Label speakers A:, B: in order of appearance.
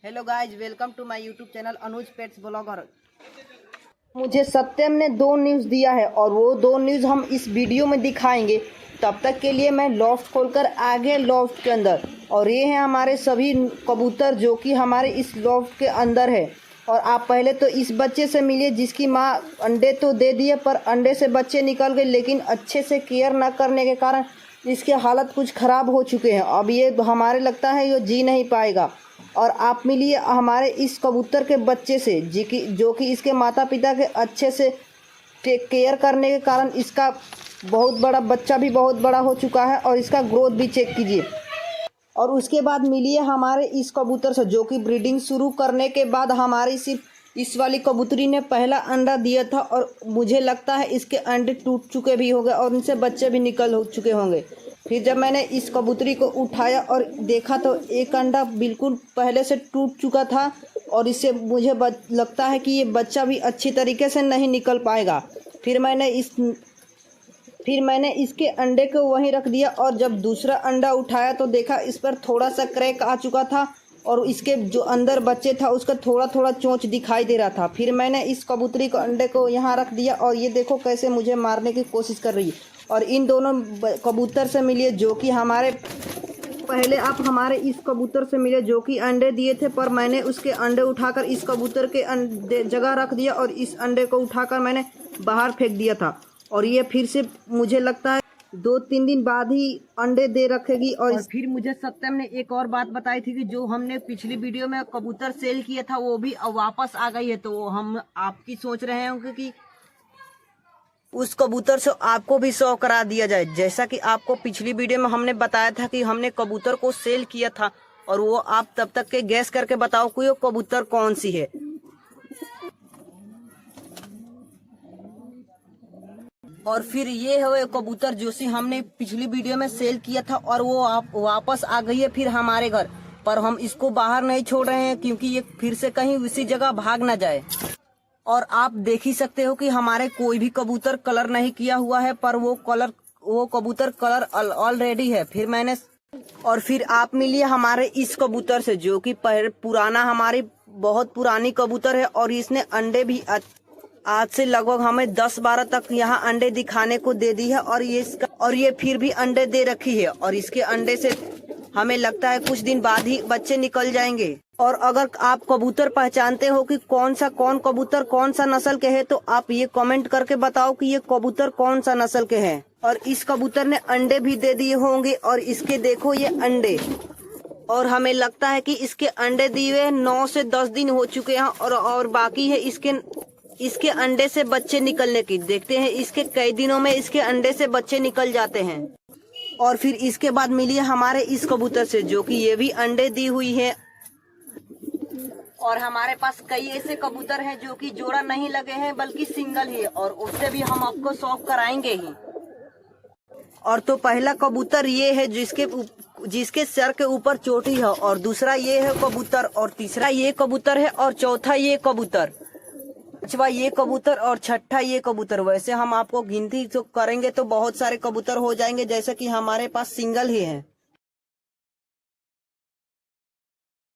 A: Hello guys, welcome to my YouTube channel Anuj pets blogger. मुझे सत्यम ने 2 news दिया है और वो 2 न्यूज़ हम इस वीडियो में दिखाएंगे। तब तक के लिए मैं लॉफ्ट खोलकर आ गया लॉफ्ट के अंदर, और ये हैं हमारे सभी कबूतर जो कि हमारे इस लॉफ्ट के अंदर है। और आप पहले तो इस बच्चे से मिलिए जिसकी माँ अंडे तो दे दिए, पर अंडे से बच्चे निकल गए, लेकिन अच्छे से केयर ना करने के कारण इसकी हालत कुछ ख़राब हो चुके हैं। अब ये हमारे लगता है ये जी नहीं पाएगा। और आप मिलिए हमारे इस कबूतर के बच्चे से जो कि इसके माता पिता के अच्छे से टेक केयर करने के कारण इसका बहुत बड़ा बच्चा भी बहुत बड़ा हो चुका है, और इसका ग्रोथ भी चेक कीजिए। और उसके बाद मिलिए हमारे इस कबूतर से जो कि ब्रीडिंग शुरू करने के बाद हमारी सिर्फ इस वाली कबूतरी ने पहला अंडा दिया था, और मुझे लगता है इसके अंडे टूट चुके भी होंगे और इनसे बच्चे भी निकल हो चुके होंगे। फिर जब मैंने इस कबूतरी को उठाया और देखा तो एक अंडा बिल्कुल पहले से टूट चुका था, और इससे मुझे लगता है कि ये बच्चा भी अच्छी तरीके से नहीं निकल पाएगा। फिर मैंने इसके अंडे को वहीं रख दिया, और जब दूसरा अंडा उठाया तो देखा इस पर थोड़ा सा क्रैक आ चुका था, और इसके जो अंदर बच्चे था उसका थोड़ा थोड़ा चोंच दिखाई दे रहा था। फिर मैंने इस कबूतरी को अंडे को यहाँ रख दिया, और ये देखो कैसे मुझे मारने की कोशिश कर रही है। और इन दोनों कबूतर से मिलिए जो कि पहले आप हमारे इस कबूतर से मिले जो कि अंडे दिए थे, पर मैंने उसके अंडे उठाकर इस कबूतर के जगह रख दिया, और इस अंडे को उठाकर मैंने बाहर फेंक दिया था। और ये फिर से मुझे लगता है 2-3 दिन बाद ही अंडे दे रखेगी। और फिर मुझे सत्यम ने एक और बात बताई थी कि जो हमने पिछली वीडियो में कबूतर सेल किया था वो भी वापस आ गई है। तो हम आपकी सोच रहे होंगे कि उस कबूतर से आपको भी शो करा दिया जाए, जैसा कि आपको पिछली वीडियो में हमने बताया था कि हमने कबूतर को सेल किया था। और वो आप तब तक के गैस करके बताओ कि वो कबूतर कौन सी है। और फिर ये है वो कबूतर जो सी हमने पिछली वीडियो में सेल किया था, और वो आप वापस आ गई है फिर हमारे घर। पर हम इसको बाहर नहीं छोड़ रहे हैं क्योंकि ये फिर से कहीं उसी जगह भाग ना जाए। और आप देख ही सकते हो कि हमारे कोई भी कबूतर कलर नहीं किया हुआ है, पर वो कबूतर कलर ऑलरेडी है। फिर आप मिलिए हमारे इस कबूतर से जो कि पुराना हमारी बहुत पुरानी कबूतर है, और इसने अंडे भी आज से लगभग हमें 10-12 तक यहाँ अंडे दिखाने को दे दी है। और ये फिर भी अंडे दे रखी है, और इसके अंडे से हमें लगता है कुछ दिन बाद ही बच्चे निकल जाएंगे। और अगर आप कबूतर पहचानते हो कि कौन कबूतर कौन सा नस्ल के है, तो आप ये कमेंट करके बताओ कि ये कबूतर कौन सा नस्ल के हैं। और इस कबूतर ने अंडे भी दे दिए होंगे, और इसके देखो ये अंडे, और हमें लगता है कि इसके अंडे दिए 9 से 10 दिन हो चुके हैं, और बाकी है इसके अंडे से बच्चे निकलने की। देखते हैं इसके कई दिनों में इसके अंडे से बच्चे निकल जाते हैं। और फिर इसके बाद मिलिए हमारे इस कबूतर से जो कि ये भी अंडे दी हुई है। और हमारे पास कई ऐसे कबूतर हैं जो कि जोड़ा नहीं लगे हैं बल्कि सिंगल ही है, और उससे भी हम आपको शौक कराएंगे ही। और तो पहला कबूतर ये है जिसके सर के ऊपर चोटी है, और दूसरा ये है कबूतर, और तीसरा ये कबूतर है, और चौथा ये कबूतर, पांचवा ये कबूतर, और छठा ये कबूतर। वैसे हम आपको गिनती तो करेंगे तो बहुत सारे कबूतर हो जाएंगे, जैसे कि हमारे पास सिंगल ही है।